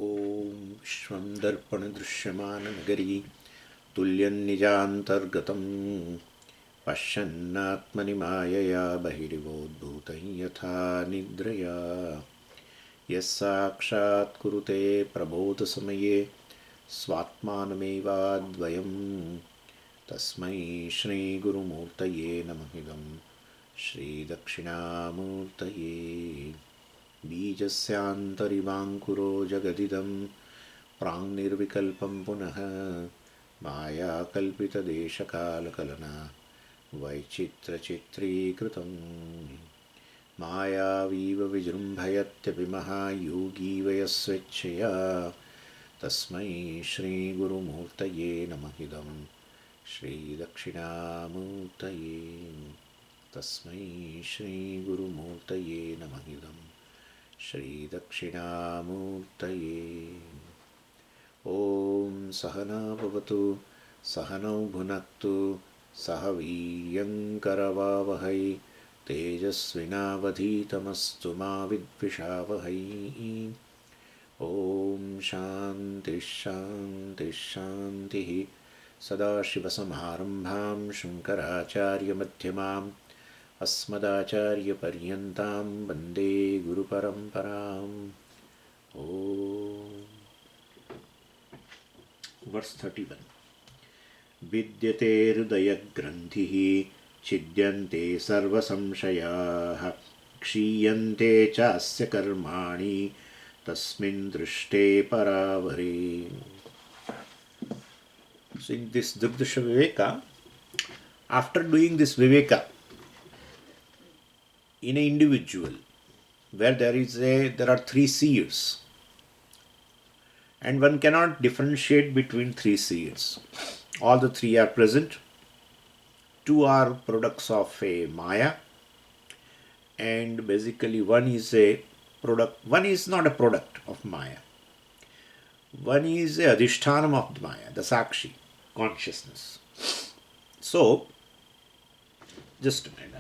ॐ विश्वं दर्पणदृश्यमाननगरी तुल्यन्निजान्तर्गतं पश्यन्नात्मनि मायया बहिरिवोद्भूतं यथा निद्रया यस्साक्षात् कुरुते प्रबोधसमये स्वात्मानमेवाद्वयं तस्मै श्रीगुरुमूर्तये नमः श्रीदक्षिणामूर्तये बीजस्यान्तरिवाङ्कुरो जगदिदं प्राङ्निर्विकल्पं पुनः मायाकल्पितदेशकालकलना वैचित्रचित्रीकृतं मायावीव विजृम्भयत्यपि महायोगी वयस्वेच्छया तस्मै श्रीगुरुमूर्तये नमः श्रीदक्षिणामूर्तये तस्मै श्रीगुरुमूर्तये नमः श्रीदक्षिणामूर्तये ॐ सहना भवतु सहनौ भुनक्तु सह वीर्यङ्करवावहै तेजस्विनावधीतमस्तु मा विद्विषावहै ॐ शान्तिः शान्तिः शान्तिः सदाशिवसमारम्भां शङ्कराचार्यमध्यमाम् अस्मदाचार्यपर्यन्तां वन्दे गुरुपरम्पराम् ॐ वर्स् 31 विद्यते हृदयग्रन्थिः छिद्यन्ते सर्वसंशयाः क्षीयन्ते चास्य कर्माणि तस्मिन् दृष्टे परावरे. So in this Drsya Viveka, after doing this Viveka in an individual where there are three seers and one cannot differentiate between three seers. All the three are present. Two are products of a Maya, and basically one is a product, one is not a product of Maya. One is a adhishthanam of the Maya, the Sakshi, consciousness. So, just a minute.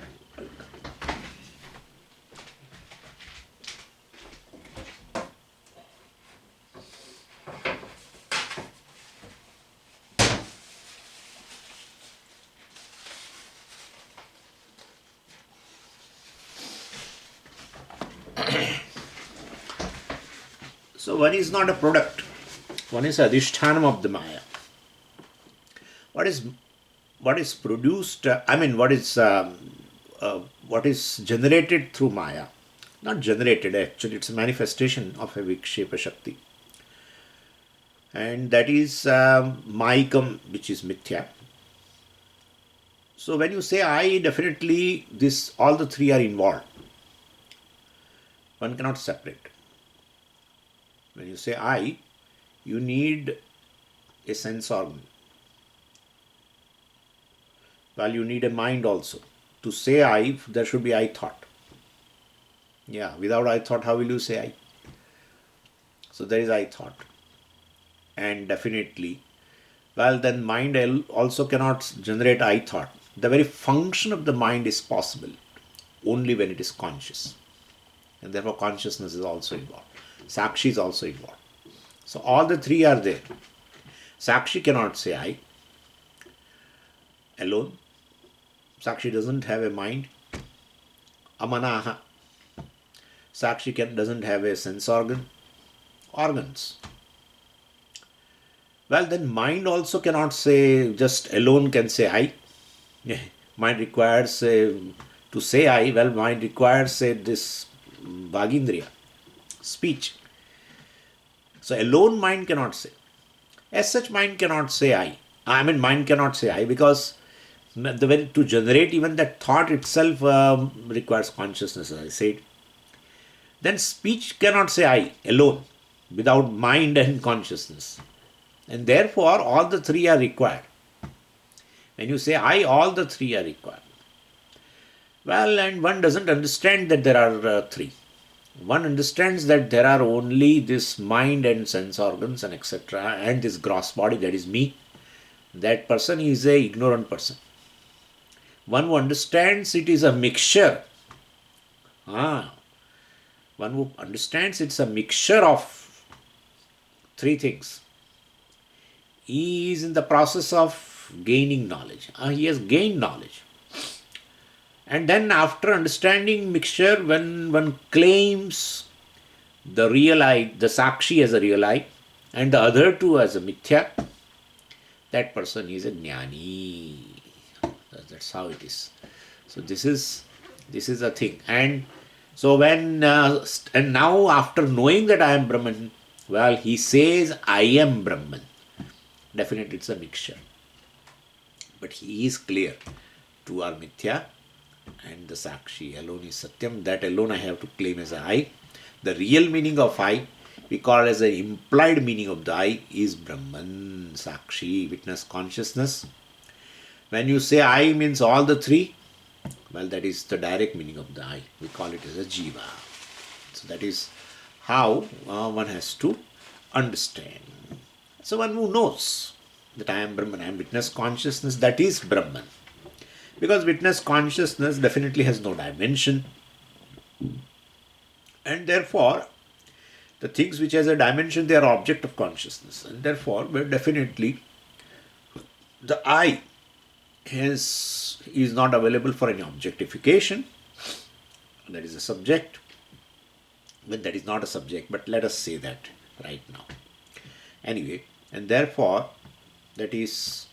So one is not a product, one is adhishthanam of the Maya. What is produced, what is generated through Maya? Not generated, actually it's a manifestation of a Vikshepa Shakti. And that is Mayikam, which is Mithya. So when you say I, definitely all the three are involved. One cannot separate. When you say I, you need a sense organ. Well, you need a mind also. To say I, there should be I thought. Yeah, without I thought, how will you say I? So there is I thought. And definitely, well, then mind also cannot generate I thought. The very function of the mind is possible only when it is conscious. And therefore consciousness is also involved. Sakshi is also involved. So all the three are there. Sakshi cannot say I alone. Sakshi doesn't have a mind. Amanaha. Sakshi doesn't have a sense organs. Well, then mind also cannot say, just alone can say I. Mind requires to say I. Well, mind requires this Bhagindriya, speech. So alone mind cannot say. As such, mind cannot say I. Mind cannot say I because to generate even that thought itself requires consciousness, as I said. Then speech cannot say I alone without mind and consciousness. And therefore, all the three are required. When you say I, all the three are required. Well, and one doesn't understand that there are three. One understands that there are only this mind and sense organs and etc. and this gross body, that is me. That person is a ignorant person. One who understands it is a mixture. One who understands it's a mixture of three things. He is in the process of gaining knowledge. He has gained knowledge. And then after understanding mixture, when one claims the real I, the Sakshi as a real I, and the other two as a Mithya, that person is a Jnani. That's how it is. So this is a thing. And so and now after knowing that I am Brahman, well, he says I am Brahman. Definitely it's a mixture. But he is clear. Two are Mithya and the Sakshi alone is Satyam. That alone I have to claim as a I. The real meaning of I, we call as an implied meaning of the I, is Brahman, Sakshi, witness consciousness. When you say I means all the three, well, that is the direct meaning of the I. We call it as a Jiva. So that is how one has to understand. So one who knows that I am Brahman, I am witness consciousness, that is Brahman. Because witness consciousness definitely has no dimension. And therefore, the things which has a dimension, they are object of consciousness. And therefore, definitely, the I is not available for any objectification. That is a subject. But that is not a subject, but let us say that right now. Anyway, and therefore, that is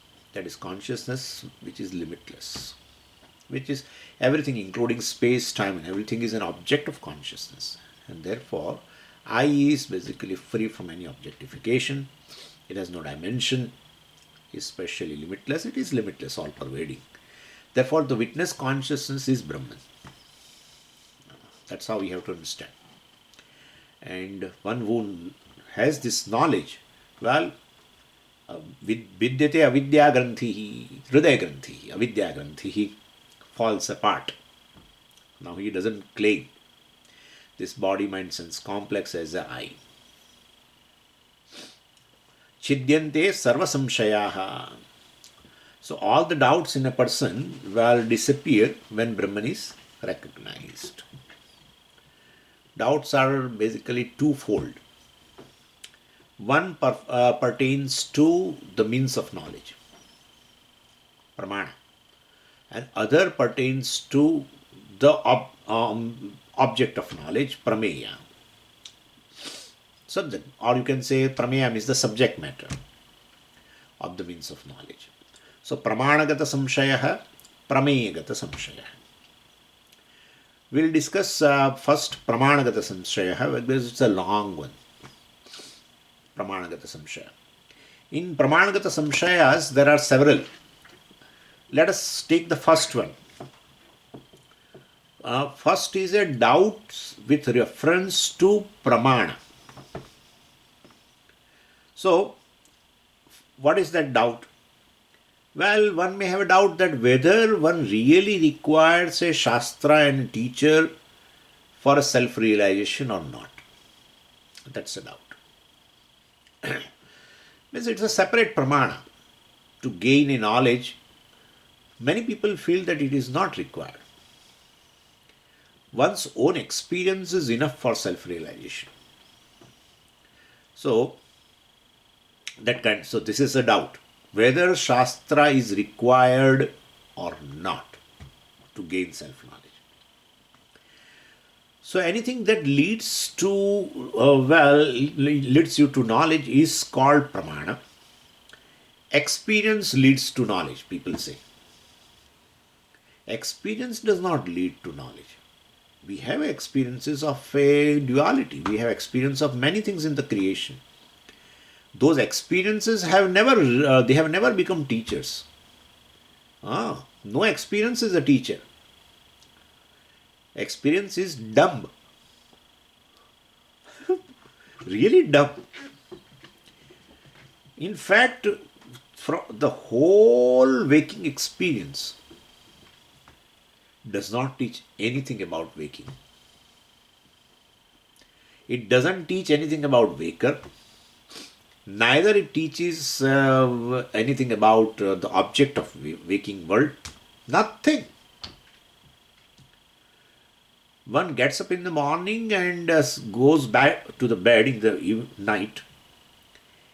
consciousness which is limitless, which is everything including space, time and everything is an object of consciousness. And therefore, I is basically free from any objectification. It has no dimension, is specially limitless. It is limitless, all pervading. Therefore, the witness consciousness is Brahman. That's how we have to understand. And one who has this knowledge, well, vidyate avidya granthihi, hridaya granthihi, avidya granthihi falls apart. Now he doesn't claim this body, mind, sense complex as a I. Chidyante sarva samshayaha. So all the doubts in a person will disappear when Brahman is recognized. Doubts are basically twofold. One pertains to the means of knowledge, pramana, and other pertains to the object of knowledge, prameya. Subject, or you can say prameya is the subject matter of the means of knowledge. So pramanagata samshayah, prameyagata samshayah. We'll discuss first pramanagata samshayah because it's a long one. Pramanagata samshaya. In pramanagata samshayas, there are several. Let us take the first one. First is a doubt with reference to pramana. So, what is that doubt? Well, one may have a doubt that whether one really requires a shastra and a teacher for a self-realization or not. That's a doubt. Means it's a separate pramana. To gain a knowledge, many people feel that it is not required. One's own experience is enough for self-realization. So this is a doubt. Whether Shastra is required or not to gain self-knowledge. So anything that leads to, leads you to knowledge is called pramana. Experience leads to knowledge, people say. Experience does not lead to knowledge. We have experiences of a duality. We have experience of many things in the creation. Those experiences have never become teachers. No experience is a teacher. Experience is dumb. Really dumb. In fact, from the whole waking experience does not teach anything about waking. It doesn't teach anything about waker. Neither it teaches anything about the object of waking world. Nothing. One gets up in the morning and goes back to the bed in the night.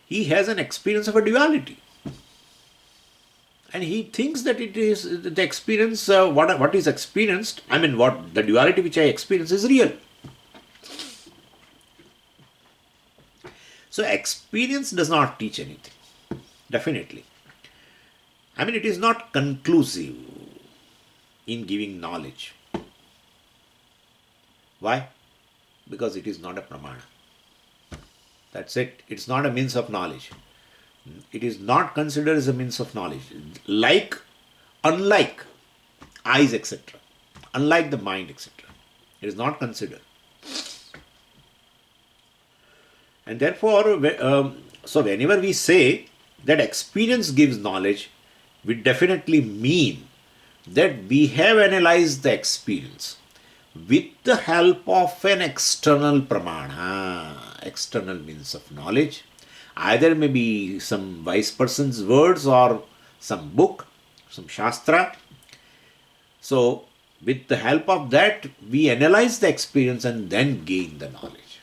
he has an experience of a duality. And he thinks that it is the experience, what is experienced, I mean, what the duality which I experience is real. So experience does not teach anything, definitely. I mean, it is not conclusive in giving knowledge. Why? Because it is not a pramana. That's it. It's not a means of knowledge. It is not considered as a means of knowledge. Unlike eyes, etc. Unlike the mind, etc. It is not considered. And therefore, so whenever we say that experience gives knowledge, we definitely mean that we have analyzed the experience with the help of an external pramana, external means of knowledge. Either maybe some wise person's words or some book, some shastra. So, with the help of that, we analyze the experience and then gain the knowledge.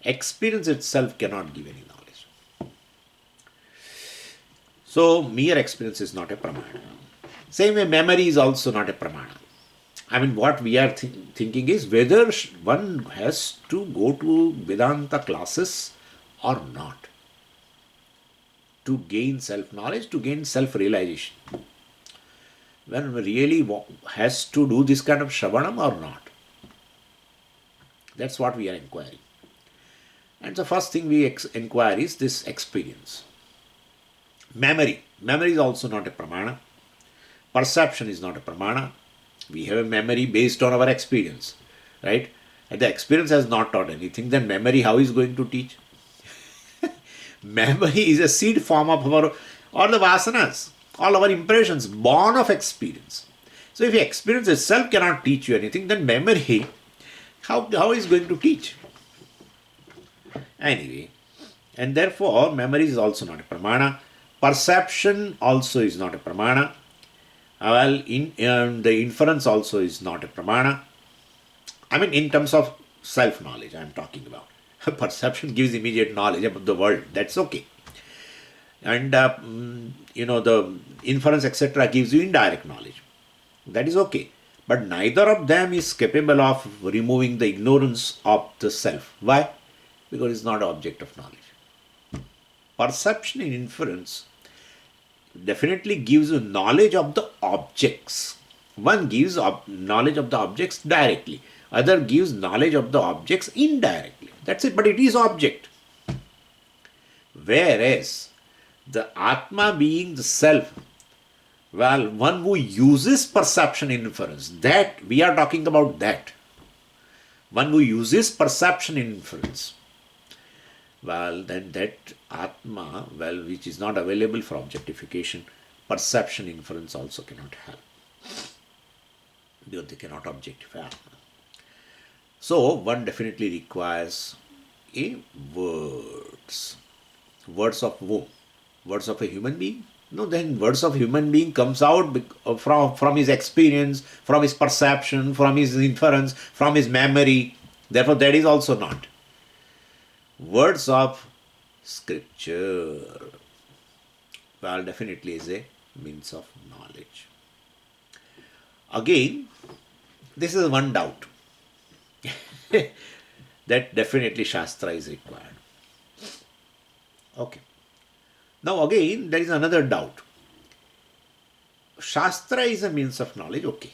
Experience itself cannot give any knowledge. So, mere experience is not a pramana. Same way, memory is also not a pramana. I mean, what we are thinking is whether one has to go to Vedanta classes or not to gain self-knowledge, to gain self-realization. One really has to do this kind of shravanam or not. That's what we are inquiring. And the first thing we inquire is this experience. Memory. Memory is also not a pramana. Perception is not a pramana. We have a memory based on our experience, right? And the experience has not taught anything, then memory how is going to teach? Memory is a seed form of all the vasanas, all our impressions, born of experience. So if experience itself cannot teach you anything, then memory, how is going to teach? Anyway, and therefore memory is also not a pramana. Perception also is not a pramana. Well, the inference also is not a pramana. I mean, in terms of self-knowledge, I am talking about. Perception gives immediate knowledge about the world. That's okay. And, the inference, etc., gives you indirect knowledge. That is okay. But neither of them is capable of removing the ignorance of the self. Why? Because it's not an object of knowledge. Perception and inference definitely gives you knowledge of the objects. One gives knowledge of the objects directly. Other gives knowledge of the objects indirectly. That's it, but it is object. Whereas the Atma being the self, well, one who uses perception and inference, that we are talking about that. One who uses perception and inference, well, then that Atma, well, which is not available for objectification, perception, inference also cannot help. Because they cannot objectify Atma. So, one definitely requires a words. Words of whom? Words of a human being? No, then words of human being comes out from his experience, from his perception, from his inference, from his memory. Therefore, that is also not. Words of scripture, well, definitely is a means of knowledge. Again, this is one doubt. That definitely Shastra is required. Okay. Now again, there is another doubt. Shastra is a means of knowledge, okay.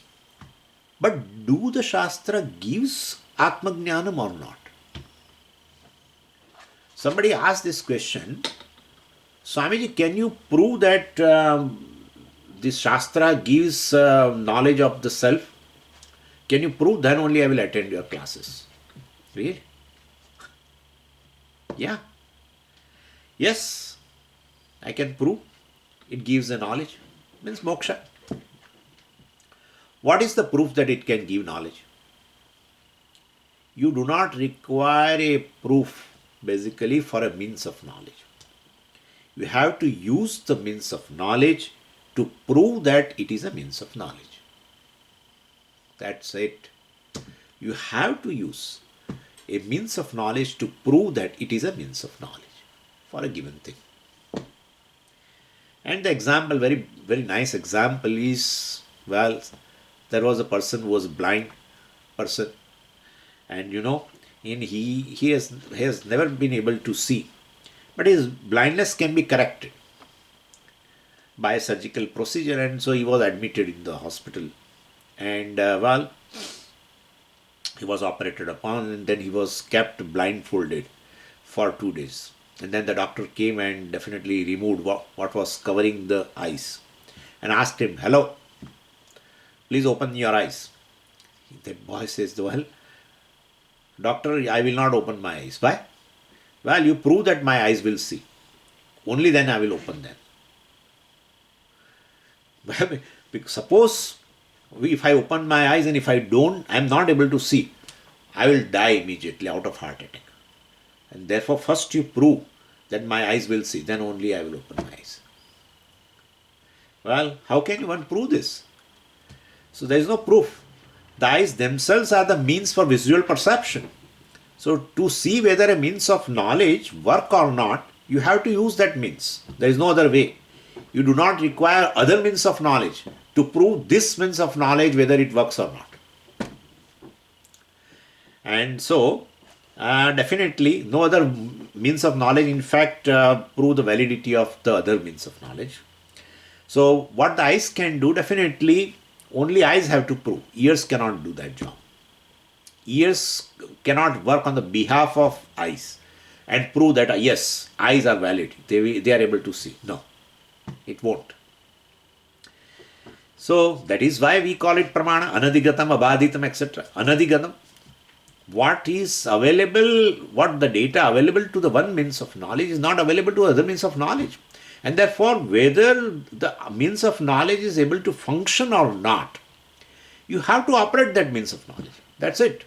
But do the Shastra gives Atmajnanam or not? Somebody asked this question, Swamiji, can you prove that this Shastra gives knowledge of the self? Can you prove? Then only I will attend your classes. Really? Yeah. Yes, I can prove. It gives the knowledge. Means moksha. What is the proof that it can give knowledge? You do not require a proof basically for a means of knowledge. You have to use the means of knowledge to prove that it is a means of knowledge. That's it. You have to use a means of knowledge to prove that it is a means of knowledge. for a given thing. And the example, very, very nice example is, well, there was a person who was a blind person, and he has never been able to see, but his blindness can be corrected by a surgical procedure, and so he was admitted in the hospital, and he was operated upon, and then he was kept blindfolded for 2 days. And then the doctor came and definitely removed what was covering the eyes and asked him, "Hello, please open your eyes." That boy says, "Well, doctor, I will not open my eyes." "Why?" "Well, you prove that my eyes will see. Only then I will open them." Because suppose if I open my eyes and if I am not able to see, I will die immediately out of heart attack. And therefore, first you prove that my eyes will see, then only I will open my eyes. Well, how can one prove this? So there is no proof. The eyes themselves are the means for visual perception. So to see whether a means of knowledge work or not, you have to use that means. There is no other way. You do not require other means of knowledge to prove this means of knowledge whether it works or not. And so, definitely no other means of knowledge in fact prove the validity of the other means of knowledge. So what the eyes can do, definitely only eyes have to prove. Ears cannot do that job. Ears cannot work on the behalf of eyes and prove that yes, eyes are valid. They are able to see. No, it won't. So that is why we call it pramana, anadigatam, abaditam, etc. Anadigatam, what is available, what the data available to the one means of knowledge is not available to other means of knowledge. And therefore, whether the means of knowledge is able to function or not, you have to operate that means of knowledge. That's it.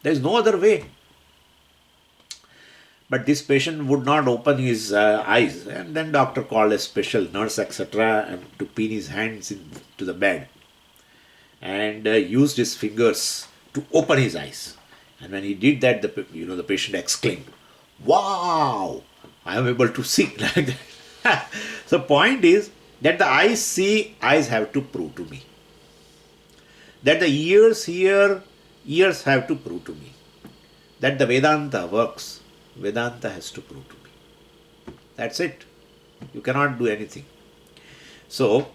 There is no other way. But this patient would not open his eyes, and then doctor called a special nurse, etc., and to pin his hands into the bed, and used his fingers to open his eyes. And when he did that, the patient exclaimed, "Wow! I am able to see." Like that. So point is that the eyes see, eyes have to prove to me. That the ears hear, ears have to prove to me. That the Vedanta works, Vedanta has to prove to me. That's it. You cannot do anything. So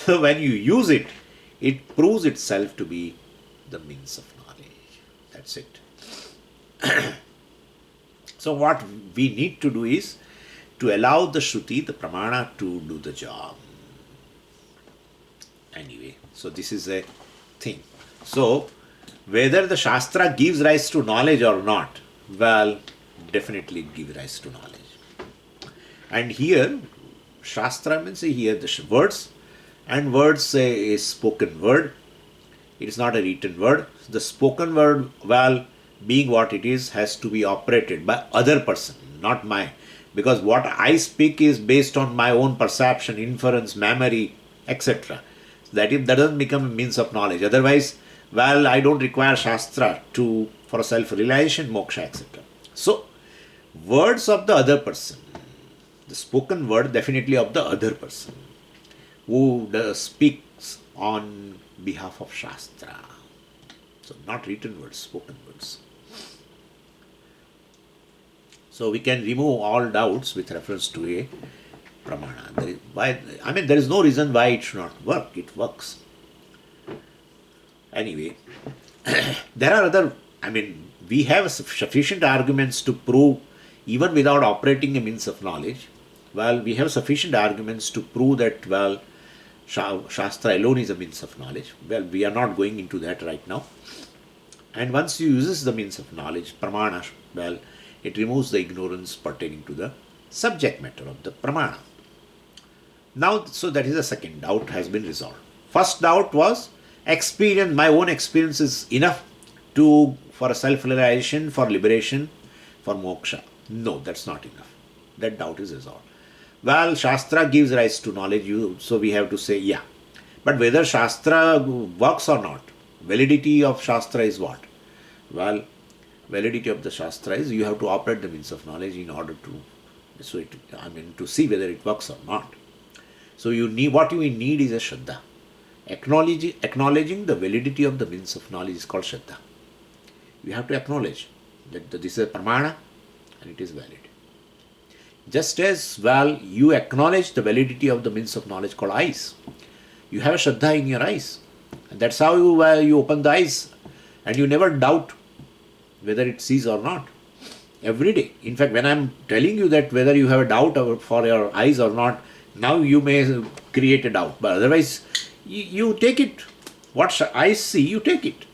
when you use it, it proves itself to be the means of knowledge. That's it. So what we need to do is to allow the Shruti, the Pramana, to do the job. Anyway, so this is a thing. So whether the Shastra gives rise to knowledge or not, well, definitely it gives rise to knowledge. And here, Shastra means here the words, and words say a spoken word. It is not a written word. The spoken word, well, being what it is, has to be operated by other person, not mine. Because what I speak is based on my own perception, inference, memory, etc. That doesn't become a means of knowledge. Otherwise, well, I don't require Shastra for self-realization, moksha, etc. So, words of the other person, the spoken word definitely of the other person, who speaks on behalf of Shastra. So, not written words, spoken words. So we can remove all doubts with reference to a pramana. There is no reason why it should not work. It works. Anyway, there are we have sufficient arguments to prove, even without operating a means of knowledge. Well, we have sufficient arguments to prove that, well, Shastra alone is a means of knowledge. Well, we are not going into that right now. And once you use the means of knowledge, pramana, well, it removes the ignorance pertaining to the subject matter of the pramana. Now, so that is the second doubt has been resolved. First doubt was experience, my own experience is enough for a self-realization, for liberation, for moksha. No, that's not enough. That doubt is resolved. Well, Shastra gives rise to knowledge, so we have to say, yeah. But whether Shastra works or not, validity of Shastra is what? Well, validity of the Shastra is you have to operate the means of knowledge in order to So to see whether it works or not. So what you need is a Shraddha. Acknowledging the validity of the means of knowledge is called Shraddha. You have to acknowledge that this is a pramana and it is valid. Just as well, you acknowledge the validity of the means of knowledge called eyes. You have a Shraddha in your eyes. And that's how you open the eyes. And you never doubt whether it sees or not. Every day. In fact, when I'm telling you that whether you have a doubt for your eyes or not, now you may create a doubt. But otherwise, you take it. What eyes see, you take it.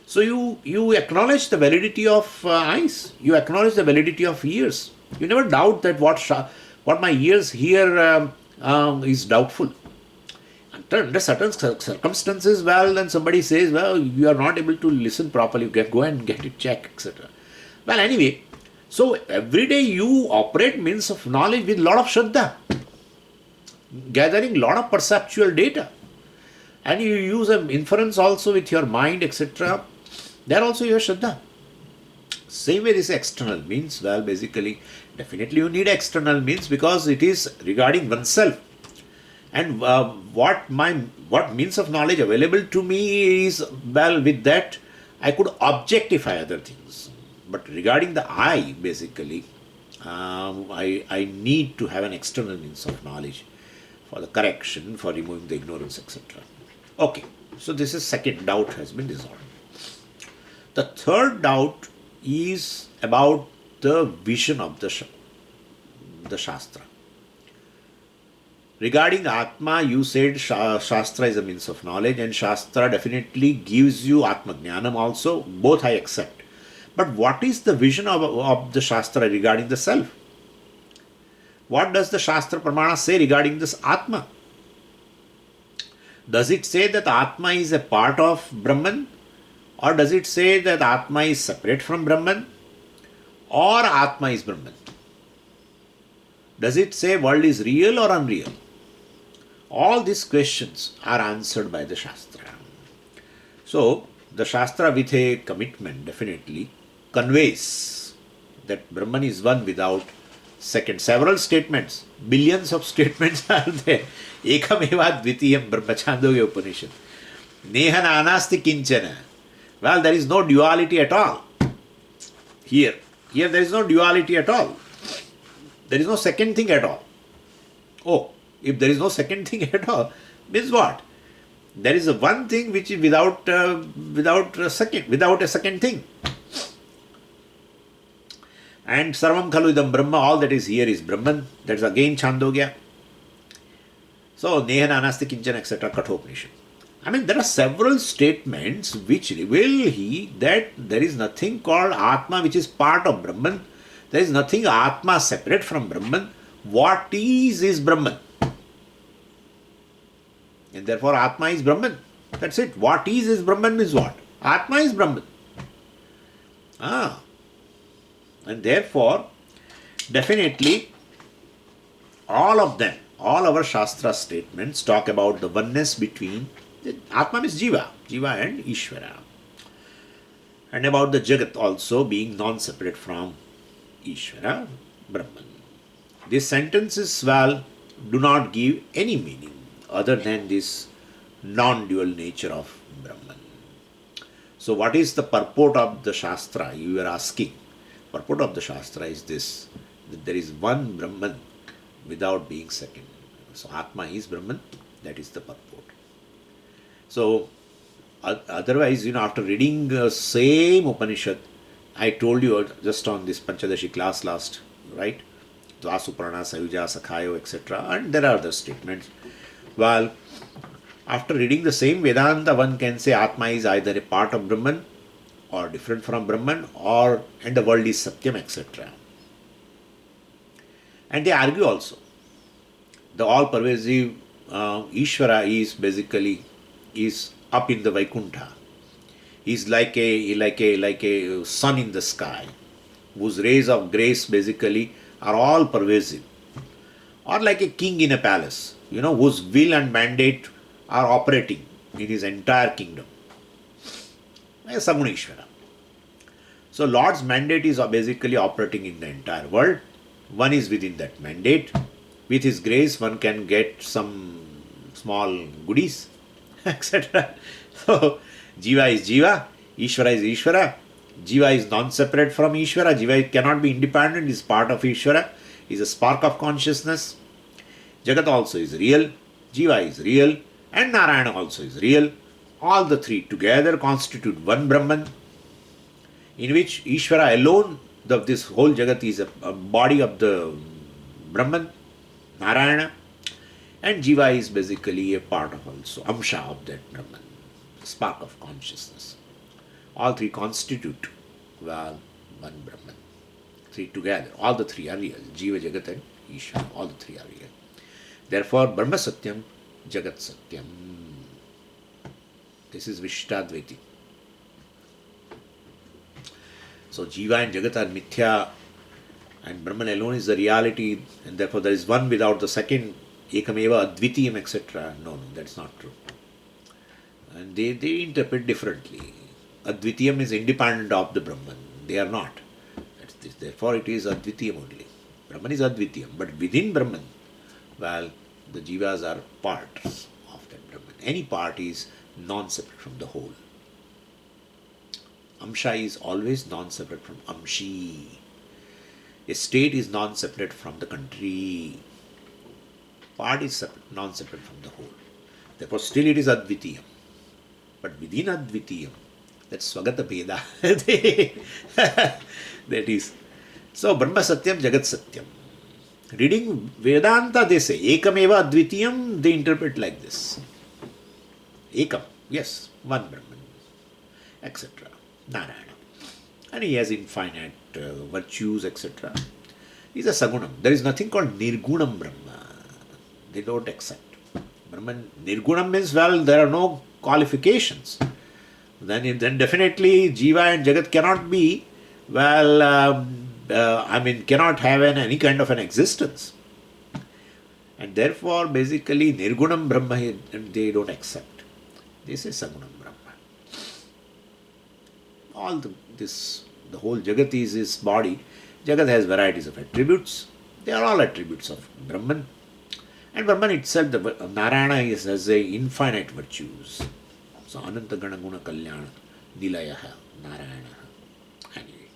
So you acknowledge the validity of eyes. You acknowledge the validity of ears. You never doubt that what my ears hear is doubtful. Under certain circumstances, well, then somebody says, well, you are not able to listen properly, go and get it checked, etc. Well, anyway, so every day you operate means of knowledge with a lot of Shraddha, gathering a lot of perceptual data. And you use an inference also with your mind, etc. There also you have Shraddha. Same way this external means, well, basically, definitely you need external means because it is regarding oneself. And what means of knowledge available to me is, well, with that I could objectify other things. But regarding the I, basically, I need to have an external means of knowledge for the correction, for removing the ignorance, etc. Okay, so this is second doubt has been resolved. The third doubt is about the vision of the Shastra. Regarding Atma, you said Shastra is a means of knowledge and Shastra definitely gives you Atma Jnanam also. Both I accept. But what is the vision of the Shastra regarding the self? What does the Shastra Pramana say regarding this Atma? Does it say that Atma is a part of Brahman? Or does it say that Atma is separate from Brahman? Or Atma is Brahman? Does it say world is real or unreal? All these questions are answered by the Shastra. So, the Shastra with a commitment definitely conveys that Brahman is one without second. Several statements, billions of statements are there. Ekameva dvitiyam Brahmachandogya Upanishad. Neha nanasti kinchana. Well, there is no duality at all. Here there is no duality at all. There is no second thing at all. Oh, if there is no second thing at all, means what? There is a one thing which is without a second thing. And Sarvam Khalu Idam Brahma, all that is here is Brahman. That is again Chandogya. So, Neha Nanasti Kinchana, etc. Kathopanishad. I mean, there are several statements which reveal that there is nothing called Atma which is part of Brahman. There is nothing Atma separate from Brahman. What is Brahman. And therefore Atma is Brahman. That's it. What is Brahman is what? Atma is Brahman. And therefore, definitely, all of them, all our Shastra statements talk about the oneness between Atma is Jiva and Ishvara. And about the Jagat also being non-separate from Ishvara, Brahman. These sentences, well, do not give any meaning other than this non-dual nature of Brahman. So what is the purport of the Shastra? You are asking. Purport of the Shastra is this, that there is one Brahman without being second. So Atma is Brahman, that is the purport. So otherwise, after reading the same Upanishad, I told you just on this Panchadashi class last, right? Dvasuprana, Sayuja, Sakhayo, etc. And there are other statements. Well, after reading the same Vedanta, one can say Atma is either a part of Brahman or different from Brahman, and the world is Satyam, etc. And they argue also. The all-pervasive Ishvara is basically up in the Vaikuntha. He is like a sun in the sky, whose rays of grace basically are all pervasive. Or like a king in a palace, whose will and mandate are operating in his entire kingdom. Sagunishvara. So Lord's mandate is basically operating in the entire world, one is within that mandate. With his grace, one can get some small goodies, etc. So, Jiva is Jiva, Ishvara is Ishvara. Jiva is non-separate from Ishvara. Jiva cannot be independent, is part of Ishvara, is a spark of consciousness. Jagat also is real, Jiva is real, and Narayana also is real. All the three together constitute one Brahman, in which Ishvara alone, this whole Jagat is a body of the Brahman, Narayana, and Jiva is basically a part of also, Amsha of that Brahman, spark of consciousness. All three constitute, well, one Brahman. Three together, all the three are real. Jiva, Jagat and Ishvara, all the three are real. Therefore, Brahma Satyam, Jagat Satyam. This is Vishishtadvaiti. So, Jiva and Jagat are Mithya, and Brahman alone is the reality, and therefore there is one without the second, Ekameva, Advitiyam, etc. No, that's not true. And they interpret differently. Advitiyam is independent of the Brahman. They are not. Therefore, it is Advitiyam only. Brahman is Advitiyam. But within Brahman, well, the Jivas are parts of that Brahman. Any part is non-separate from the whole. Amsha is always non-separate from Amshi. A state is non-separate from the country. Part is non-separate from the whole. Therefore, still it is Advitiyam. But within Advitiyam, that's Swagata Bheda. That is. So, Brahma Satyam, Jagat Satyam. Reading Vedanta, they say, Ekameva Advitiyam, they interpret like this. Ekam, yes, one Brahman, etc. Narayana. And he has infinite virtues, etc. He's a Sagunam. There is nothing called Nirgunam Brahma. They don't accept. Brahman, Nirgunam means, well, there are no qualifications. Then definitely Jiva and Jagat cannot be, well, cannot have any kind of an existence. And therefore, basically, Nirgunam Brahma, they don't accept. They say Sagunam Brahma. The whole Jagat is his body. Jagat has varieties of attributes. They are all attributes of Brahman. And Brahman itself, the Narayana, has a infinite virtues. So, Ananta Gana Guna Kalyana, Nilayaha, Narayana. Anyway.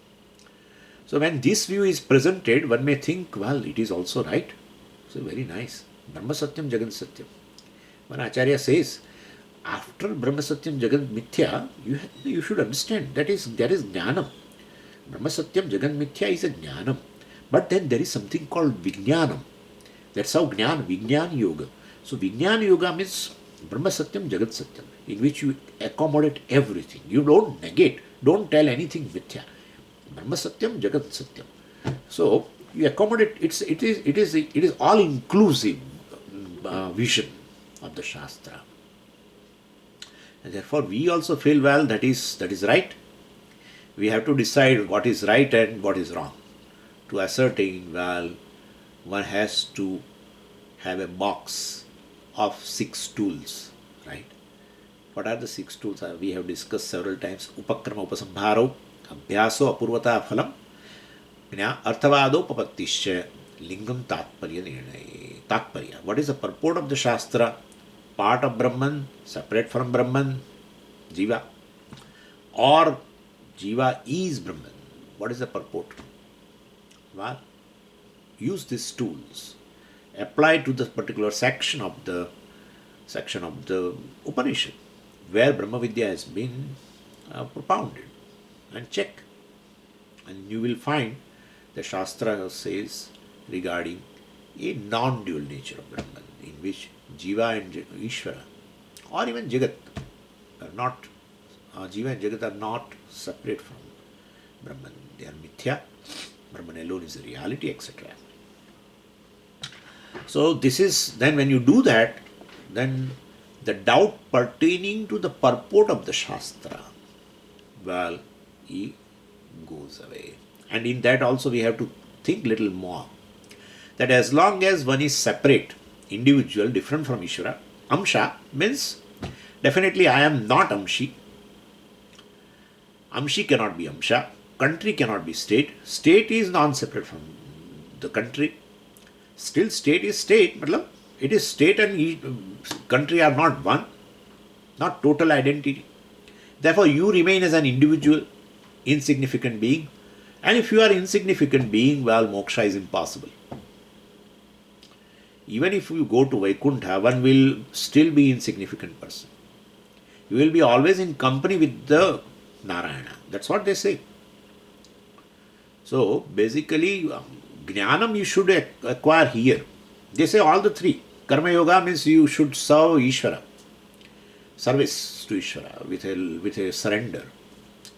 So, when this view is presented, one may think, well, it is also right. So, very nice. Brahma Satyam, Jagat Satyam. When Acharya says, after Brahma Satyam, Jagat Mithya, you should understand that is Jnanam. Brahma Satyam, Jagat Mithya is a Jnanam. But then there is something called Vijnanam. That's how Vijnana Yoga. So, Vijnana Yoga means Brahma Satyam, Jagat Satyam, in which you accommodate everything. You don't negate, don't tell anything Mithya. Brahma Satyam, Jagat Satyam. So, you accommodate, it is all inclusive vision of the Shastra. And therefore, we also feel, well, that is right. We have to decide what is right and what is wrong. To ascertain, well, one has to have a box of 6 tools, right? What are the 6 tools? We have discussed several times. Upakrama upasambharo, abhyaso apurvata phalam, arthavado papattisya, lingam tatparya nirnaya. Tatparya. What is the purport of the Shastra? Part of Brahman, separate from Brahman, Jiva. Or Jiva is Brahman. What is the purport? Well, use these tools. Apply to the particular section of the Upanishad where Brahma Vidya has been propounded, and check. And you will find the Shastra says regarding a non-dual nature of Brahman, in which Jiva and Ishvara, or even Jagat, are not, Jiva and Jagat are not separate from Brahman. They are Mithya. Brahman alone is the reality, etc. So this is, then when you do that, then the doubt pertaining to the purport of the Shastra, well, it goes away. And in that also we have to think little more. That as long as one is separate, individual, different from Ishvara, Amsha means definitely I am not Amshi. Amshi cannot be Amsha. Country cannot be state. State is non-separate from the country. Still state is state, matlab, it is state and country are not one, not total identity. Therefore, you remain as an individual, insignificant being. And if you are insignificant being, well, moksha is impossible. Even if you go to Vaikuntha, one will still be insignificant person. You will be always in company with the Narayana. That's what they say. So, basically, Jnanam you should acquire here. They say all the three. Karma Yoga means you should serve Ishvara. Service to Ishvara with a surrender.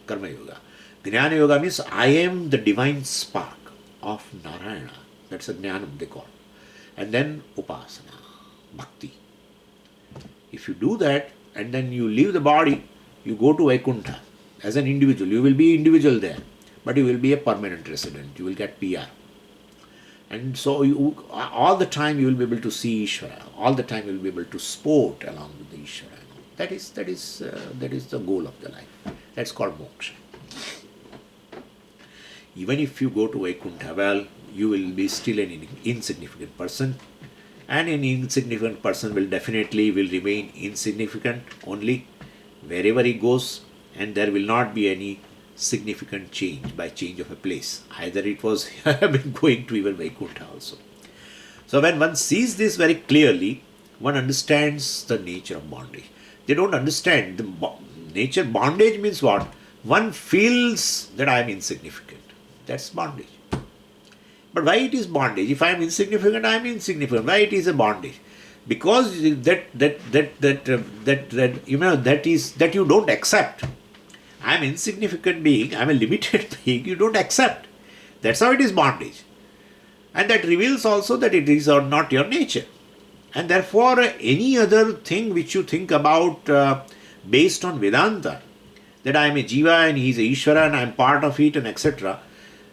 Karma Yoga. Jnana Yoga means I am the divine spark of Narayana. That's a Jnanam they call. And then Upasana, Bhakti. If you do that and then you leave the body, you go to Vaikuntha as an individual. You will be individual there, but you will be a permanent resident. You will get PR. And so all the time you will be able to see Ishvara. All the time you will be able to sport along with the Ishvara. That is the goal of the life. That's called moksha. Even if you go to Vaikuntha, well, you will be still an insignificant person, and an insignificant person will remain insignificant only wherever he goes, and there will not be any significant change by change of a place. Either it was been going to even Vaikuntha also. So when one sees this very clearly, one understands the nature of bondage. They don't understand the nature. Bondage means what? One feels that I am insignificant. That's bondage. But why it is bondage? If I am insignificant, I am insignificant. Why it is a bondage? Because that you don't accept. I am insignificant being. I am a limited being. You don't accept. That's how it is bondage. And that reveals also that it is or not your nature. And therefore, any other thing which you think about based on Vedanta, that I am a Jiva and he is a Ishvara and I am part of it and etc.,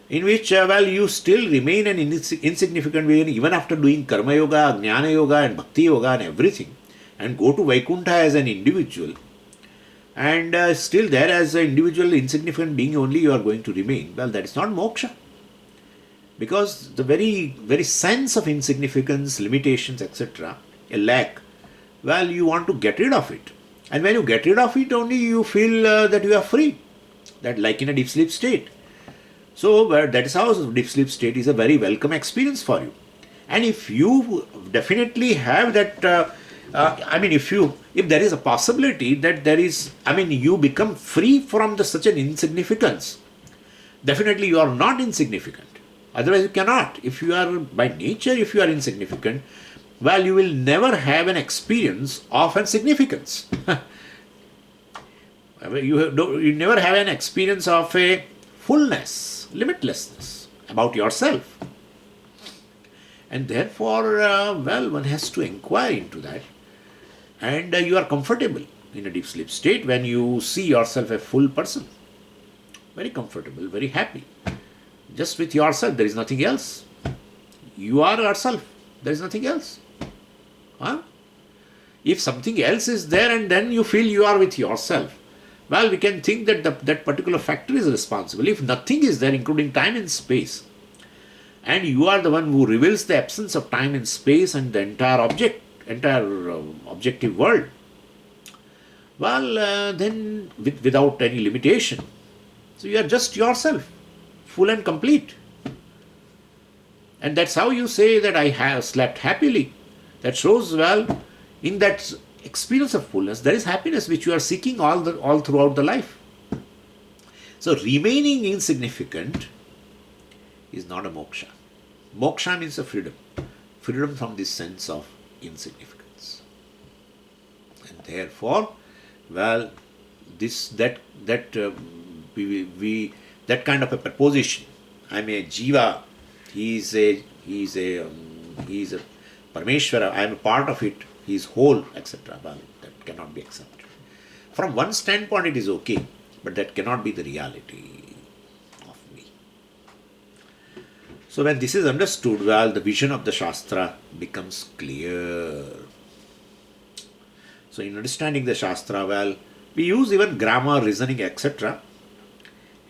in which, you still remain an insignificant being even after doing Karma Yoga, Jnana Yoga and Bhakti Yoga and everything, and go to Vaikuntha as an individual, and still there as an individual insignificant being only you are going to remain. Well, that is not moksha. Because the very sense of insignificance, limitations, etc., a lack, well, you want to get rid of it. And when you get rid of it, only you feel that you are free. That like in a deep sleep state. So that is how deep sleep state is a very welcome experience for you. And if you definitely have that, if there is a possibility that you become free from such an insignificance, definitely you are not insignificant. Otherwise you cannot. If you are, by nature, if you are insignificant, well, you will never have an experience of insignificance. You never have an experience of a fullness, limitlessness about yourself. And therefore, one has to inquire into that. And you are comfortable in a deep sleep state when you see yourself a full person. Very comfortable, very happy. Just with yourself, there is nothing else. You are yourself, there is nothing else. Huh? If something else is there and then you feel you are with yourself, well, we can think that that particular factor is responsible. If nothing is there, including time and space, and you are the one who reveals the absence of time and space and the entire objective world, well, then without any limitation, so you are just yourself, full and complete. And that's how you say that I have slept happily. That shows, well, in that experience of fullness, there is happiness which you are seeking all throughout the life. So remaining insignificant is not a moksha. Moksha means a freedom. Freedom from this sense of insignificance. And therefore, well, that kind of a proposition, I am a jiva, he is a Parameshwara, I am a part of it, he is whole, etc. Well, that cannot be accepted. From one standpoint it is okay, but that cannot be the reality of me. So when this is understood, well, the vision of the Shastra becomes clear. So in understanding the Shastra, well, we use even grammar, reasoning, etc.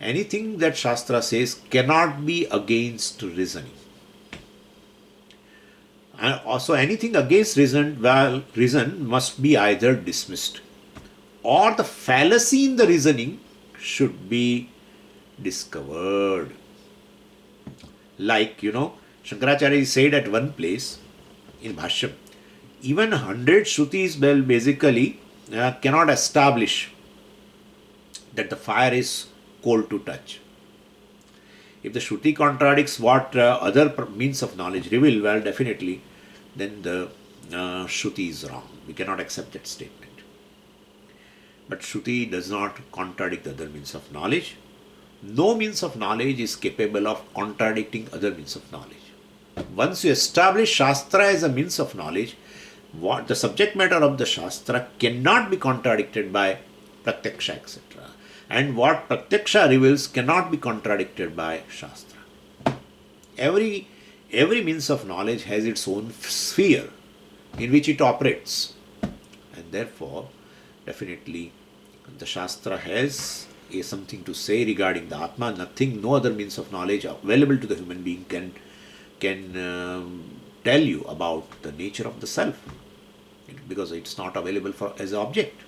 Anything that Shastra says cannot be against reasoning. And also anything against reason, well, reason must be either dismissed or the fallacy in the reasoning should be discovered. Like, Shankaracharya said at one place in Bhashyam, even 100 Shrutis well basically cannot establish that the fire is cold to touch. If the Shruti contradicts what other means of knowledge reveal, well, definitely, then the Shruti is wrong. We cannot accept that statement. But Shruti does not contradict other means of knowledge. No means of knowledge is capable of contradicting other means of knowledge. Once you establish Shastra as a means of knowledge, what the subject matter of the Shastra cannot be contradicted by Pratyaksha, etc. And what Pratyaksha reveals cannot be contradicted by Shastra. Every means of knowledge has its own sphere in which it operates. And therefore, definitely, the Shastra has something to say regarding the Atma. Nothing, no other means of knowledge available to the human being can tell you about the nature of the self, because it's not available as an object.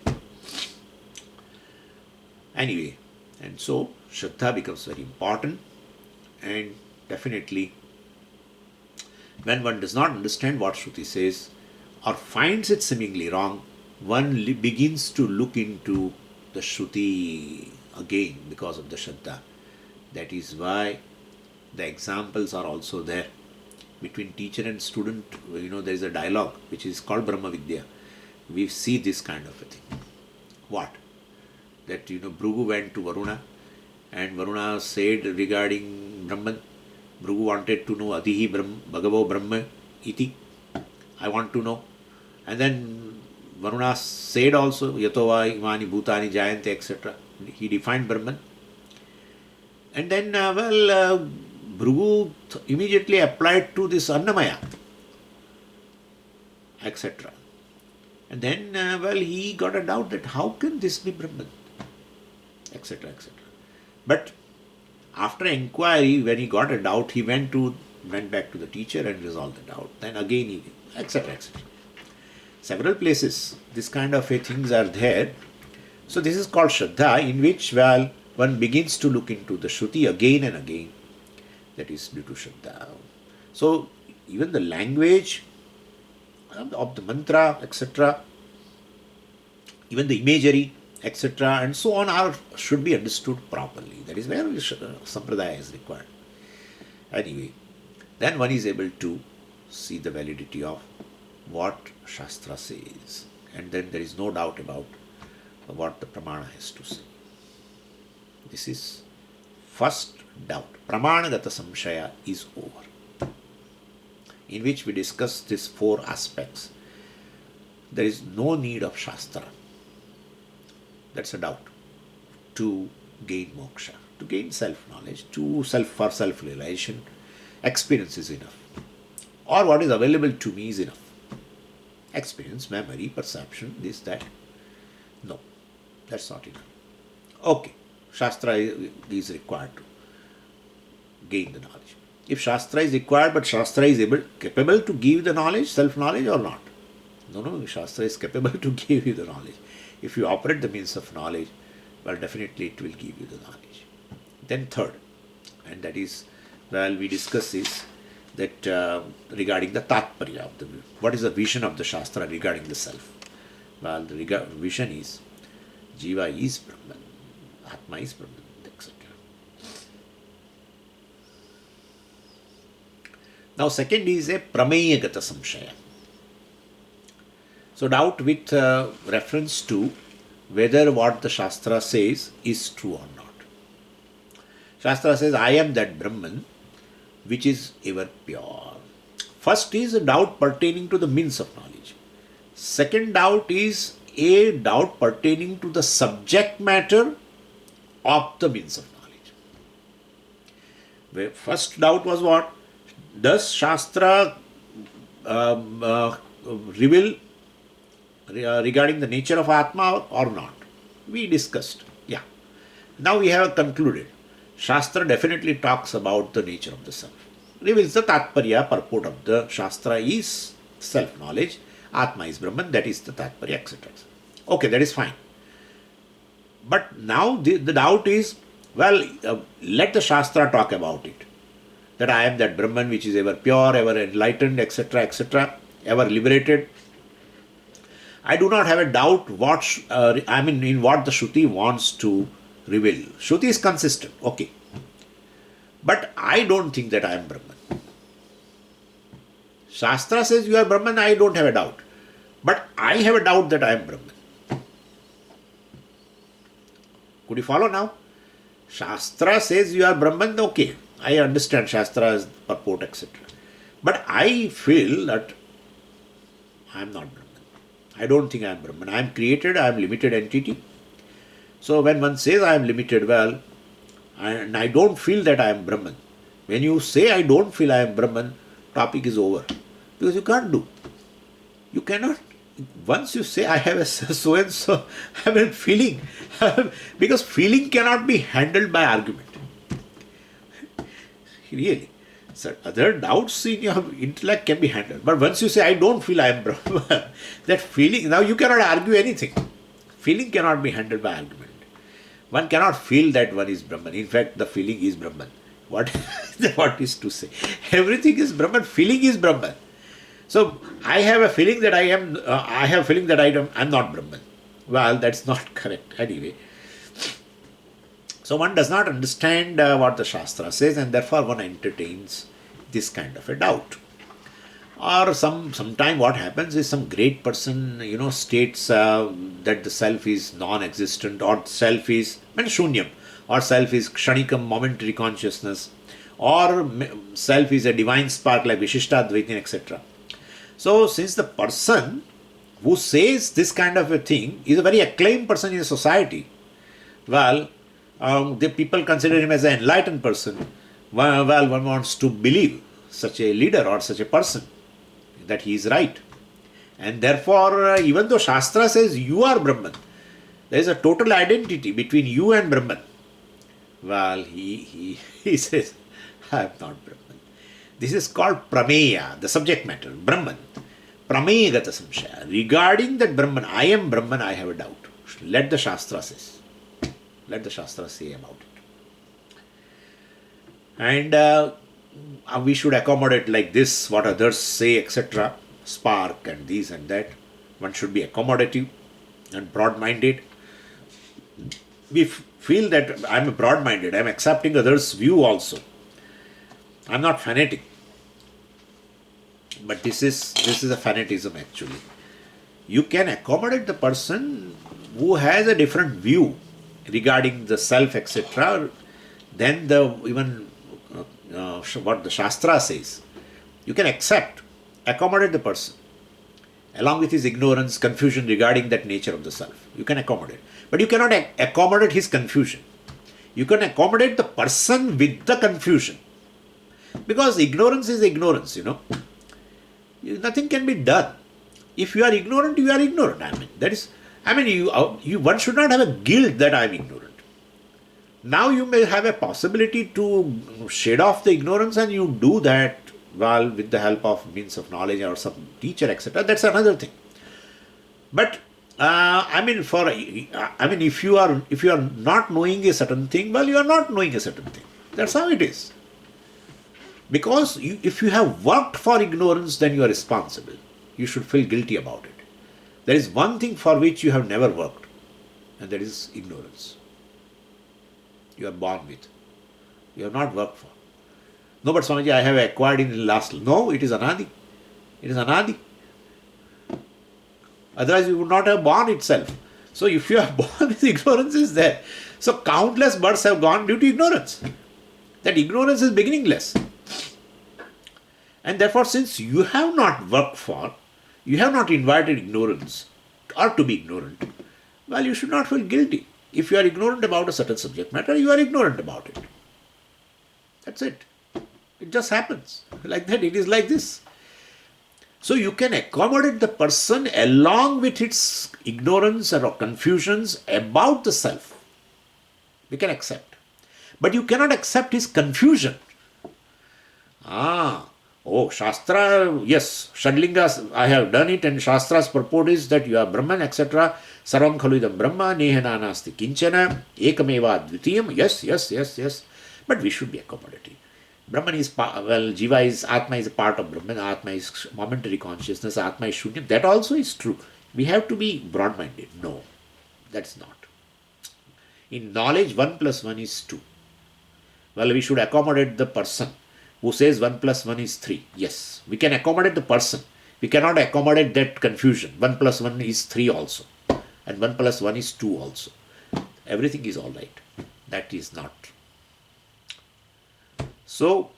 Anyway, and so Shraddha becomes very important, and definitely when one does not understand what Shruti says or finds it seemingly wrong, one begins to look into the Shruti again because of the Shraddha. That is why the examples are also there. Between teacher and student, there is a dialogue which is called Brahma Vidya. We see this kind of a thing. What? That, Bhrigu went to Varuna and Varuna said regarding Brahman, Bhrigu wanted to know Adihi Bhagavo Brahma iti. I want to know. And then Varuna said also, Yatova imani bhutani jayante, etc. He defined Brahman. And then, Bhrigu immediately applied to this Annamaya, etc. And then, he got a doubt that how can this be Brahman, etc., etc. But after inquiry, when he got a doubt, he went back to the teacher and resolved the doubt. Then again, etc., etc. Several places, this kind of things are there. So this is called Shraddha, in which, one begins to look into the Shruti again and again. That is due to Shraddha. So even the language of the mantra, etc., even the imagery, etc., and so on should be understood properly. That is where Sampradaya is required. Anyway, then one is able to see the validity of what Shastra says. And then there is no doubt about what the Pramana has to say. This is first doubt. Pramanagata Samshaya is over, in which we discuss these four aspects. There is no need of Shastra. That's a doubt. To gain moksha, to gain self-knowledge, for self-realization, experience is enough. Or what is available to me is enough. Experience, memory, perception, this, that. No, that's not enough. Okay, Shastra is required to gain the knowledge. If Shastra is required, but Shastra is capable to give the knowledge, self-knowledge or not? No, Shastra is capable to give you the knowledge. If you operate the means of knowledge, well, definitely it will give you the knowledge. Then third, and that is, we discuss this, that regarding the Tatparya, what is the vision of the Shastra regarding the self? Well, the vision is, Jiva is Brahman, Atma is Brahman, etc. Now, second is a Prameyagata Samshaya. So, doubt with reference to whether what the Shastra says is true or not. Shastra says, I am that Brahman which is ever pure. First is a doubt pertaining to the means of knowledge. Second doubt is a doubt pertaining to the subject matter of the means of knowledge. First doubt was what? Does Shastra reveal regarding the nature of Atma or not? We discussed. Yeah. Now we have concluded. Shastra definitely talks about the nature of the self. reveals the Tatparya, purport of the Shastra is self-knowledge, Atma is Brahman, that is the Tatparya, etc. Okay, that is fine. But now the doubt is, well, let the Shastra talk about it. That I am that Brahman which is ever pure, ever enlightened, etc., etc., ever liberated. I do not have a doubt in what the Shruti wants to reveal. Shruti is consistent, okay. But I don't think that I am Brahman. Shastra says you are Brahman, I don't have a doubt. But I have a doubt that I am Brahman. Could you follow now? Shastra says you are Brahman, okay. I understand Shastra's purport, etc. But I feel that I am not Brahman. I don't think I am Brahman. I am created, I am limited entity. So when one says I am limited, well, and I don't feel that I am Brahman. When you say I don't feel I am Brahman, topic is over. Because you can't do. You cannot. Once you say I have a so and so, I have a feeling. Because feeling cannot be handled by argument. Really. So other doubts in your intellect can be handled. But once you say I don't feel I am Brahman, that feeling, now you cannot argue anything. Feeling cannot be handled by argument. One cannot feel that one is Brahman. In fact, the feeling is Brahman. What is to say? Everything is Brahman. Feeling is Brahman. So I have a feeling that I have a feeling that I'm not Brahman. Well, that's not correct. Anyway. So one does not understand what the Shastra says, and therefore one entertains this kind of a doubt. Or sometime what happens is some great person, states that the self is non-existent, or self is shunyam, or self is kshanikam, momentary consciousness, or self is a divine spark like Vishishtadvaitin, etc. So since the person who says this kind of a thing is a very acclaimed person in a society, well, the people consider him as an enlightened person. Well, one wants to believe such a leader or such a person that he is right. And therefore, even though Shastra says you are Brahman, there is a total identity between you and Brahman. Well, he says, I am not Brahman. This is called Prameya, the subject matter, Brahman. Prameya gata samshaya. Regarding that Brahman, I am Brahman, I have a doubt. Let the Shastra says. Let the Shastra say about it. And we should accommodate like this, what others say, etc. Spark and this and that. One should be accommodative and broad-minded. We feel that I am broad-minded, I am accepting others' view also. I am not fanatic. But this is a fanaticism actually. You can accommodate the person who has a different view regarding the self, etc., then what the Shastra says. You can accommodate the person, along with his ignorance, confusion regarding that nature of the self. You can accommodate. But you cannot accommodate his confusion. You can accommodate the person with the confusion. Because ignorance is ignorance, Nothing can be done. If you are ignorant, you are ignorant. One should not have a guilt that I am ignorant. Now you may have a possibility to shed off the ignorance, and you do that with the help of means of knowledge or some teacher, etc. That's another thing. But if you are not knowing a certain thing, well, you are not knowing a certain thing. That's how it is. Because if you have worked for ignorance, then you are responsible. You should feel guilty about it. There is one thing for which you have never worked, and that is ignorance. You are born with. You have not worked for. No, but Swamiji, I have acquired in the last. No, it is anadi. It is anadi. Otherwise, you would not have born itself. So, if you are born with ignorance, is there. So, countless births have gone due to ignorance. That ignorance is beginningless. And therefore, since you have not worked for, you have not invited ignorance or to be ignorant, well, you should not feel guilty. If you are ignorant about a certain subject matter, you are ignorant about it. That's it. It just happens. Like that, it is like this. So you can accommodate the person along with its ignorance or confusions about the self. You can accept. But you cannot accept his confusion. Ah, oh, Shastra, yes, Shadlingas, I have done it, and Shastra's purport is that you are Brahman, etc. Sarvam khaludam Brahma, nehana nasti kinchana, ekameva dvitiyam. Yes, yes, yes, yes. But we should be accommodating. Brahman is, well, Jiva is, Atma is a part of Brahman, Atma is momentary consciousness, Atma is Shunyam. That also is true. We have to be broad minded. No, that's not. In knowledge, 1 plus 1 is 2. Well, we should accommodate the person who says 1 plus 1 is 3. Yes, we can accommodate the person. We cannot accommodate that confusion. 1 plus 1 is 3 also. And 1 plus 1 is 2 also. Everything is all right. That is not. So,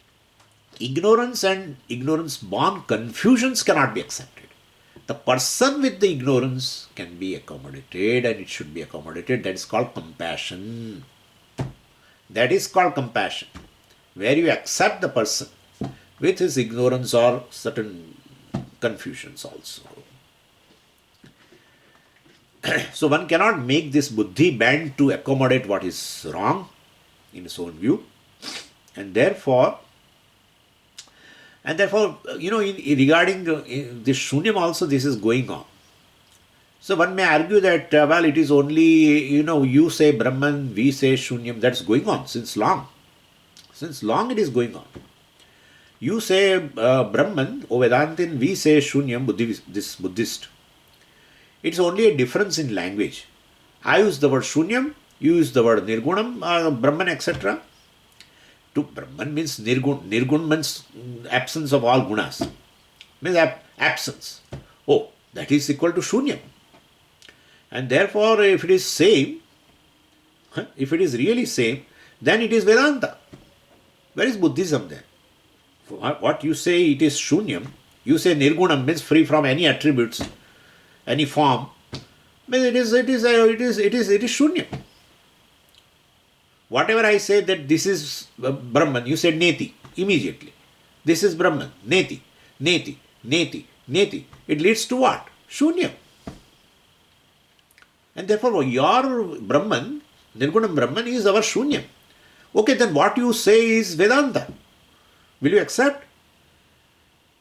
ignorance and ignorance born confusions cannot be accepted. The person with the ignorance can be accommodated, and it should be accommodated. That is called compassion. That is called compassion, where you accept the person with his ignorance or certain confusions also. So one cannot make this buddhi bend to accommodate what is wrong in his own view, and therefore, regarding this shunyam also, this is going on. So one may argue that, well, it is only, you say Brahman, we say Shunyam, that's going on since long. Since long it is going on. You say Brahman, O Vedantin, we say Shunyam, this Buddhist. It's only a difference in language. I use the word Shunyam, you use the word Nirgunam, Brahman, etc. To Brahman means Nirgun. Nirgun means absence of all gunas. Means absence. Oh, that is equal to Shunyam. And therefore, if it is same, if it is really same, then it is Vedanta. Where is Buddhism then? What you say it is Shunyam, you say Nirgunam means free from any attributes, any form. Means it is Shunyam. Whatever I say that this is Brahman, you say Neti immediately. This is Brahman, Neti, Neti, Neti, Neti. It leads to what? Shunyam. And therefore, your Brahman, Nirgunam Brahman, is our Shunyam. Okay, then what you say is Vedanta. Will you accept?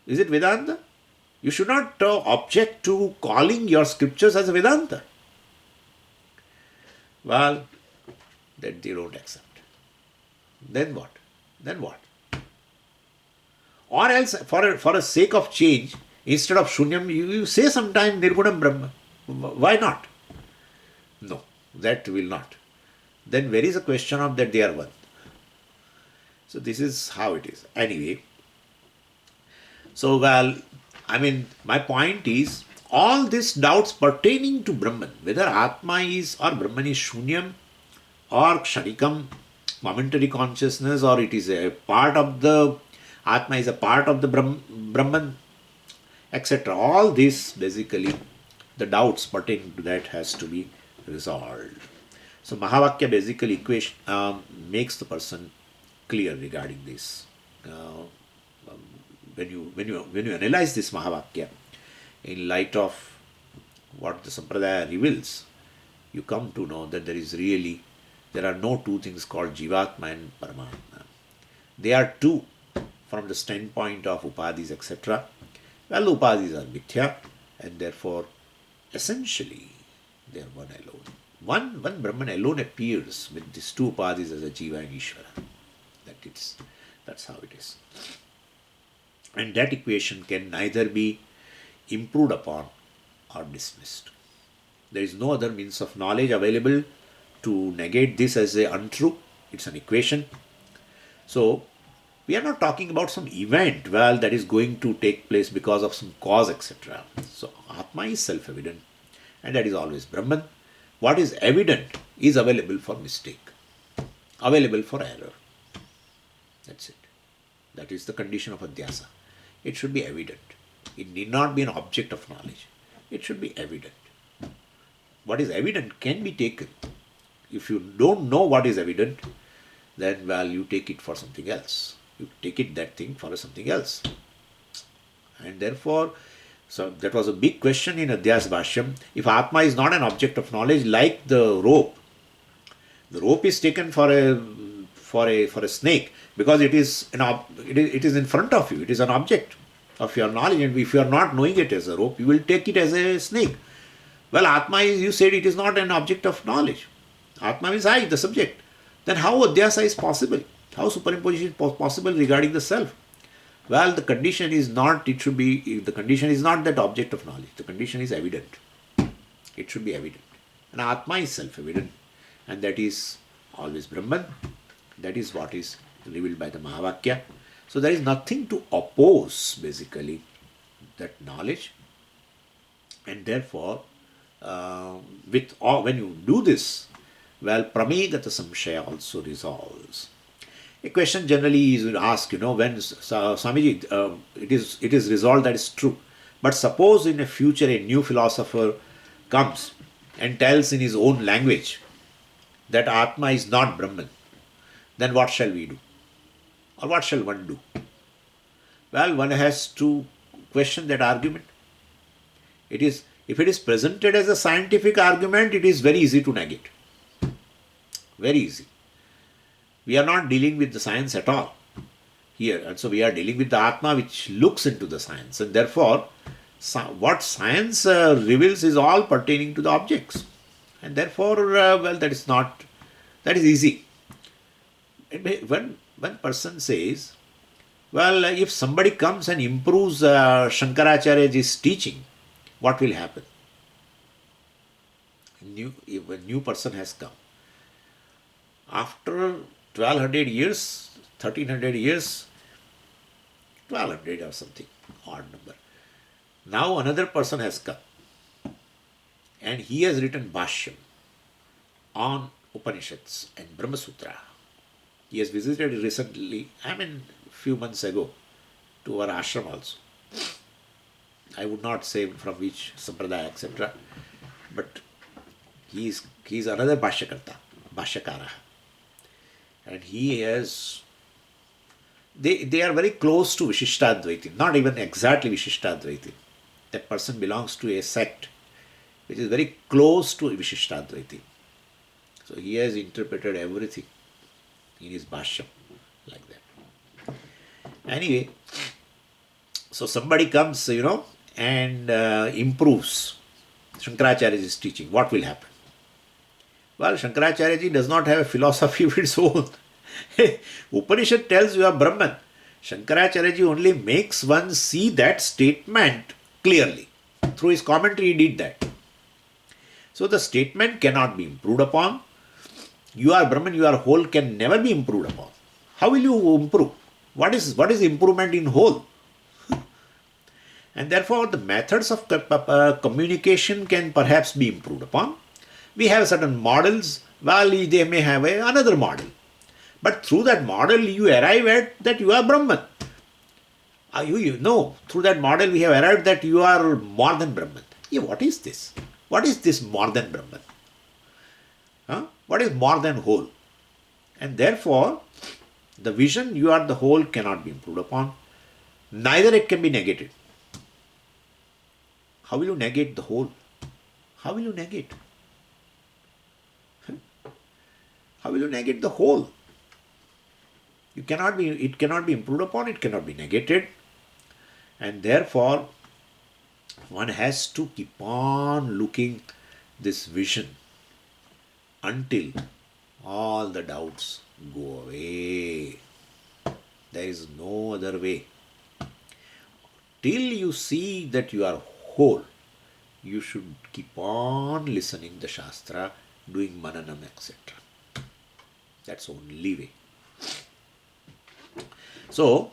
Is it Vedanta? You should not object to calling your scriptures as Vedanta. Well, that they don't accept. Then what? Then what? Or else, for a sake of change, instead of Shunyam, you say sometime Nirgunam Brahma. Why not? No, that will not. Then where is the question of that they are one? So this is how it is. Anyway, so my point is, all these doubts pertaining to Brahman, whether Atma is or Brahman is Shunyam or Kshanikam, momentary consciousness, or it is a part of the Atma is a part of the Brahman, etc. All this basically, the doubts pertaining to that has to be resolved. So Mahavakya basically makes the person clear regarding this. When you analyze this Mahavakya in light of what the Sampradaya reveals, you come to know that there are no two things called Jivatma and Paramatma. They are two from the standpoint of Upadhis, etc. Well, Upadhis are Mithya, and therefore essentially they are one alone. One Brahman alone appears with these two Upadhis as a Jiva and Ishvara. That's how it is. And that equation can neither be improved upon or dismissed. There is no other means of knowledge available to negate this as a untrue. It's an equation. So we are not talking about some event, well, that is going to take place because of some cause, etc. So Atma is self-evident, and that is always Brahman. What is evident is available for mistake, available for error. That's it. That is the condition of Adhyasa. It should be evident. It need not be an object of knowledge. It should be evident. What is evident can be taken. If you don't know what is evident, then, well, you take it for something else. You take that thing for something else. And therefore, so that was a big question in Adhyas Bhashyam. If Atma is not an object of knowledge, like the rope is taken for a snake, because it is in front of you. It is an object of your knowledge, and if you are not knowing it as a rope, you will take it as a snake. Well, Atma is, you said it is not an object of knowledge. Atma is I, the subject. Then how Adhyasa is possible? How superimposition is possible regarding the self? Well, the condition is not, the condition is not that object of knowledge. The condition is evident. It should be evident. And Atma is self-evident. And that is always Brahman. That is what is revealed by the Mahavakya. So there is nothing to oppose, basically, that knowledge. And therefore, when you do this, well, Pramegata Samshaya also resolves. A question generally is asked, when Swamiji, it is resolved, that is true. But suppose in the future a new philosopher comes and tells in his own language that Atma is not Brahman, then what shall we do? Or what shall one do? Well, one has to question that argument. If it is presented as a scientific argument, it is very easy to negate. Very easy. We are not dealing with the science at all here. And so we are dealing with the Atma which looks into the science. And therefore, what science reveals is all pertaining to the objects. And therefore, that is easy. When one person says, well, if somebody comes and improves Shankaracharya's teaching, what will happen? If a new person has come. After 1200 years, 1300 years, 1200 or something, odd number. Now another person has come and he has written Bhashyam on Upanishads and Brahma Sutra. He has visited recently, few months ago, to our ashram also. I would not say from which sampradaya, etc. But he is another Bhashyakara. And he has, they are very close to Vishishtadvaiti, not even exactly Vishishtadvaiti. That person belongs to a sect which is very close to Vishishtadvaiti. So he has interpreted everything in his Bhashyam like that. Anyway, so somebody comes, and improves Shankaracharya's teaching. What will happen? Well, Shankaracharya does not have a philosophy of its own. Upanishad tells you are Brahman. Shankaracharya only makes one see that statement clearly. Through his commentary, he did that. So the statement cannot be improved upon. You are Brahman, you are whole can never be improved upon. How will you improve? What is improvement in whole? And therefore, the methods of communication can perhaps be improved upon. We have certain models, well, they may have another model. But through that model, you arrive at that you are Brahman. Through that model, we have arrived that you are more than Brahman. Yeah, what is this? What is this more than Brahman? What is more than whole? And therefore, the vision you are the whole cannot be improved upon. Neither it can be negated. How will you negate the whole? How will you negate? How will you negate the whole? It cannot be improved upon, it cannot be negated. And therefore, one has to keep on looking this vision until all the doubts go away. There is no other way. Till you see that you are whole, you should keep on listening the Shastra, doing mananam, etc. That's the only way. So,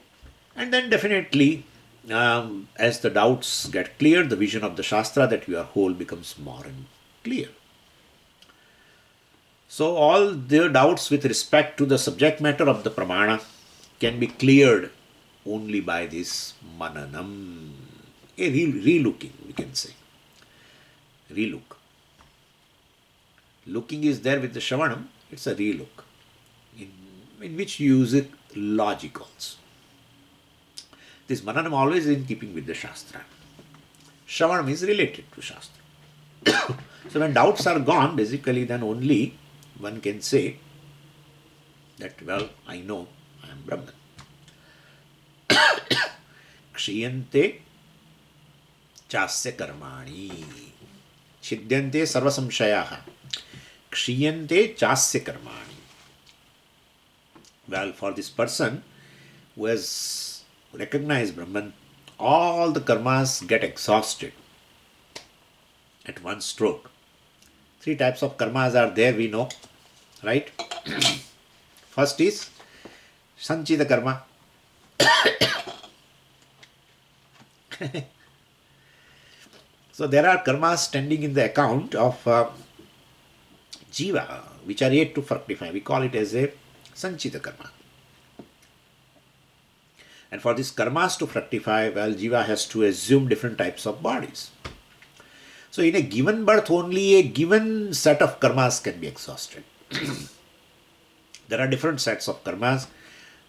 and then definitely, as the doubts get cleared, the vision of the Shastra that you are whole becomes more and clear. So, all their doubts with respect to the subject matter of the Pramana can be cleared only by this mananam, a re-looking, we can say. Re-look. Looking is there with the Shravanam, it's a re-look, in which you use it logic also. This mananam always is in keeping with the Shastra. Shravanam is related to Shastra. So when doubts are gone, basically then only one can say that, well, I know I am Brahman. Kshiyante chasya karmani. Chidyante sarva samshayaha. Kshiyante chasya karmani. Well, for this person who has recognized Brahman, all the karmas get exhausted at one stroke. Three types of karmas are there, we know, right? First is sanchita karma. So there are karmas standing in the account of jiva, which are yet to fructify. We call it as a sanchita karma. And for these karmas to fructify, well, jiva has to assume different types of bodies. So in a given birth, only a given set of karmas can be exhausted. There are different sets of karmas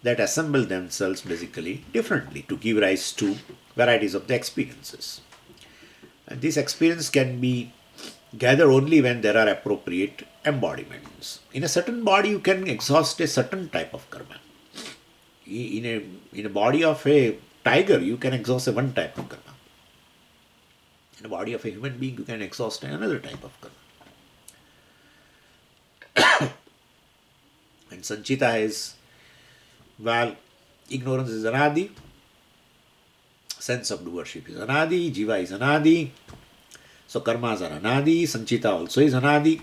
that assemble themselves basically differently to give rise to varieties of the experiences. And this experience can be gathered only when there are appropriate embodiments. In a certain body, you can exhaust a certain type of karma. In a body of a tiger, you can exhaust a one type of karma. In the body of a human being, you can exhaust another type of karma. And sanchita is, well, ignorance is anadi, sense of doership is anadi, jiva is anadi, so karmas are anadi, sanchita also is anadi.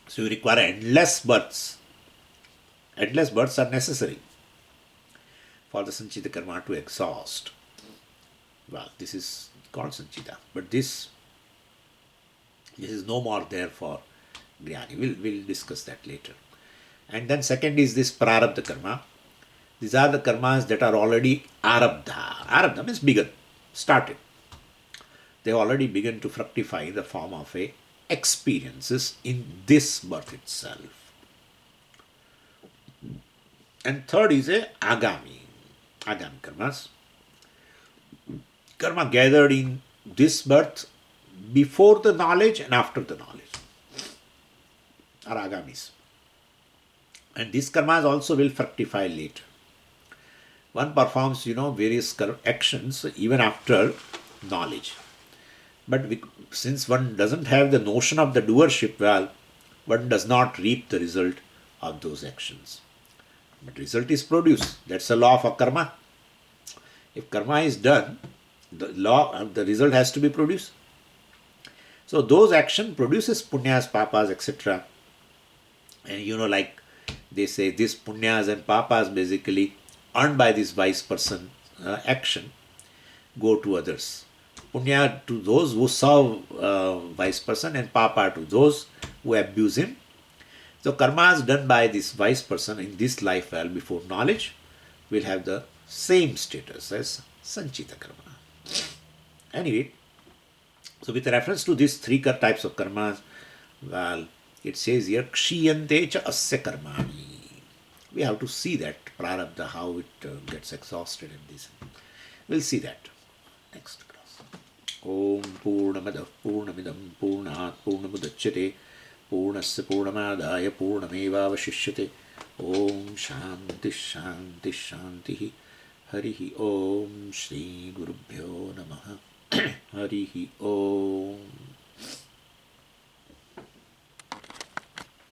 So you require endless births. Endless births are necessary for the sanchita karma to exhaust. Well, this is called sanchita, but this is no more there for Jnani. We'll discuss that later. And then second is this prarabdha karma. These are the karmas that are already arabdha. Arabdha means begun, started. They already begun to fructify in the form of a experiences in this birth itself. And third is a agami karmas. Karma gathered in this birth before the knowledge and after the knowledge are agamis. And these karmas also will fructify later. One performs, various actions even after knowledge. But since one doesn't have the notion of the doership, well, one does not reap the result of those actions. But result is produced. That's the law of karma. If karma is done, the result has to be produced. So those action produces punyas, papas, etc. And like they say, these punyas and papas basically earned by this wise person action go to others. Punya to those who serve wise person and papa to those who abuse him. So karmas done by this wise person in this life, well, before knowledge, will have the same status as sanchita karma. Anyway, so with reference to these three types of karmas, well, it says here, kshiyante cha asya karmani. We have to see that prarabdha, how it gets exhausted in this. We'll see that next class. Om Purnamada Purnamidam Purnat Purnamudachyate Purnasya Purnamadaya Purnamevavashishyate. Om Shanti Shanti Shanti. Harihi Om Shri Gurubhyo Namaha. Harihi Om.